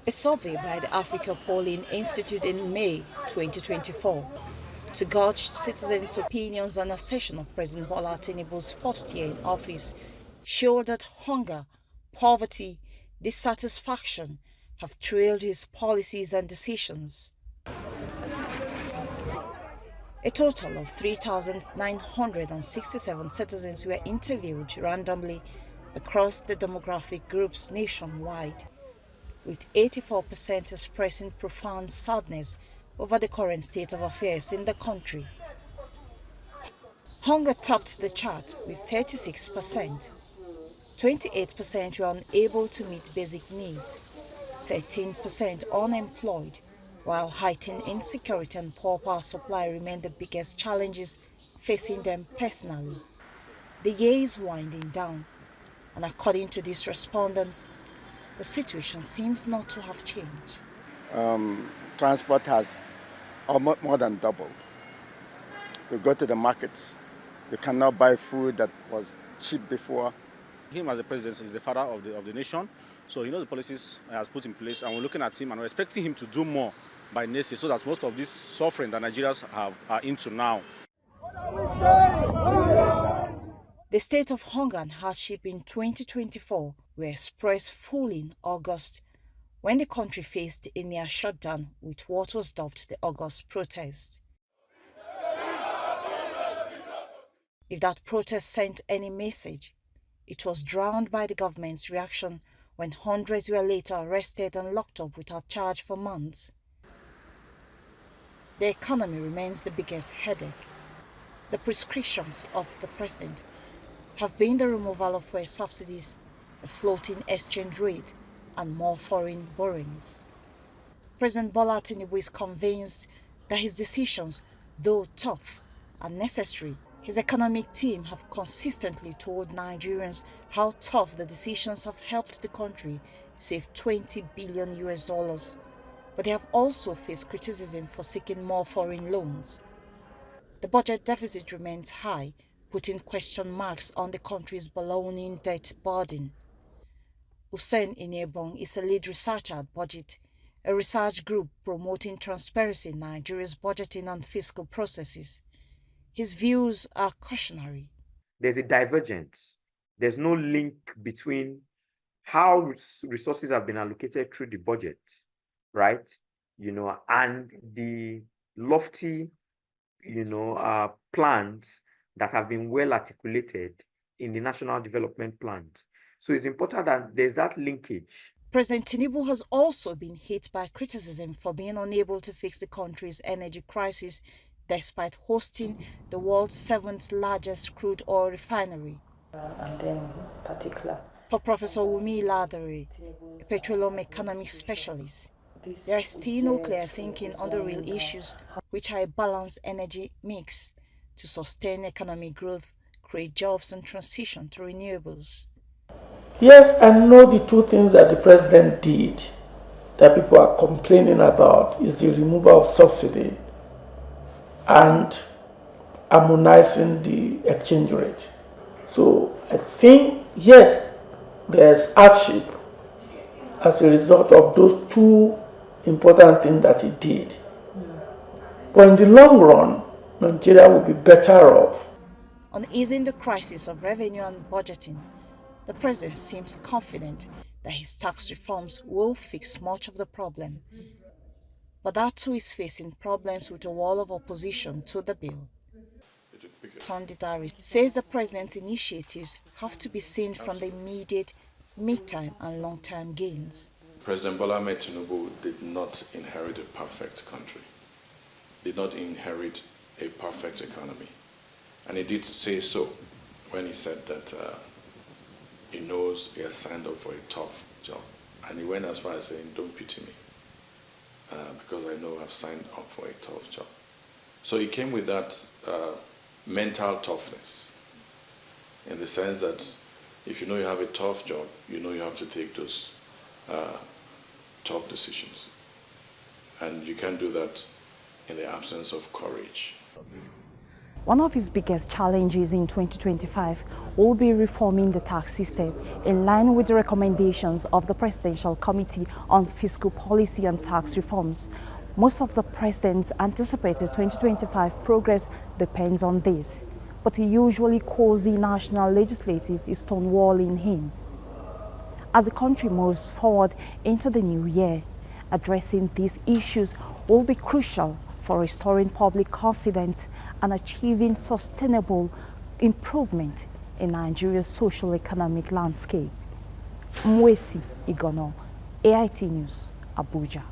A survey by the Africa Polling Institute in May 2024 to gauge citizens' opinions on a session of President Bola Tinubu's first year in office showed that hunger, poverty, dissatisfaction have trailed his policies and decisions. A total of 3,967 citizens were interviewed randomly across the demographic groups nationwide, with 84% expressing profound sadness over the current state of affairs in the country. Hunger topped the chart with 36%. 28% were unable to meet basic needs, 13% unemployed, while heightened insecurity and poor power supply remain the biggest challenges facing them personally. The year is winding down, and according to these respondents, the situation seems not to have changed. Transport has almost more than doubled. You go to the markets, you cannot buy food that was cheap before. Him as the president is the father of the nation, so he knows the policies he has put in place, and we're looking at him and we're expecting him to do more by next year so that most of this suffering that Nigerians are into now. The state of hunger and hardship in 2024 were expressed fully in August when the country faced a near shutdown with what was dubbed the August protest. If that protest sent any message, it was drowned by the government's reaction when hundreds were later arrested and locked up without charge for months. The economy remains the biggest headache. The prescriptions of the president have been the removal of fuel subsidies, a floating exchange rate, and more foreign borrowings. President Bola Tinubu is convinced that his decisions, though tough, are necessary. His economic team have consistently told Nigerians how tough the decisions have helped the country save $20 billion, but they have also faced criticism for seeking more foreign loans. The budget deficit remains high, putting question marks on the country's ballooning debt burden. Hussein Inebong is a lead researcher at Budget, a research group promoting transparency in Nigeria's budgeting and fiscal processes. His views are cautionary. There's a divergence. There's no link between how resources have been allocated through the budget, right? And the lofty, plans that have been well articulated in the national development plans. So it's important that there's that linkage. President Tinubu has also been hit by criticism for being unable to fix the country's energy crisis despite hosting the world's 7th largest crude oil refinery. And then in particular, for Professor Wumi Ladare, a petroleum economics specialist, there is still no clear thinking on the real issues, which are a balanced energy mix to sustain economic growth, create jobs, and transition to renewables. Yes, I know the two things that the president did that people are complaining about is the removal of subsidy and harmonizing the exchange rate. So I think, yes, there's hardship as a result of those two important things that he did. But in the long run, Nigeria will be better off. On easing the crisis of revenue and budgeting, the president seems confident that his tax reforms will fix much of the problem. But that too is facing problems with a wall of opposition to the bill. Sandidari says the president's initiatives have to be seen from the immediate, mid-term and long-term gains. President Bola Tinubu did not inherit a perfect country, did not inherit a perfect economy. And he did say so when he said that he knows he has signed up for a tough job. And he went as far as saying, don't pity me, because I know I've signed up for a tough job. So he came with that mental toughness, in the sense that if you know you have a tough job, you know you have to take those tough decisions. And you can't do that in the absence of courage. One of his biggest challenges in 2025 will be reforming the tax system in line with the recommendations of the Presidential Committee on Fiscal Policy and Tax Reforms. Most of the president's anticipated 2025 progress depends on this, but he usually calls the national legislative is stonewalling him. As the country moves forward into the new year, addressing these issues will be crucial for restoring public confidence and achieving sustainable improvement in Nigeria's social-economic landscape. Mwesi Igono, AIT News, Abuja.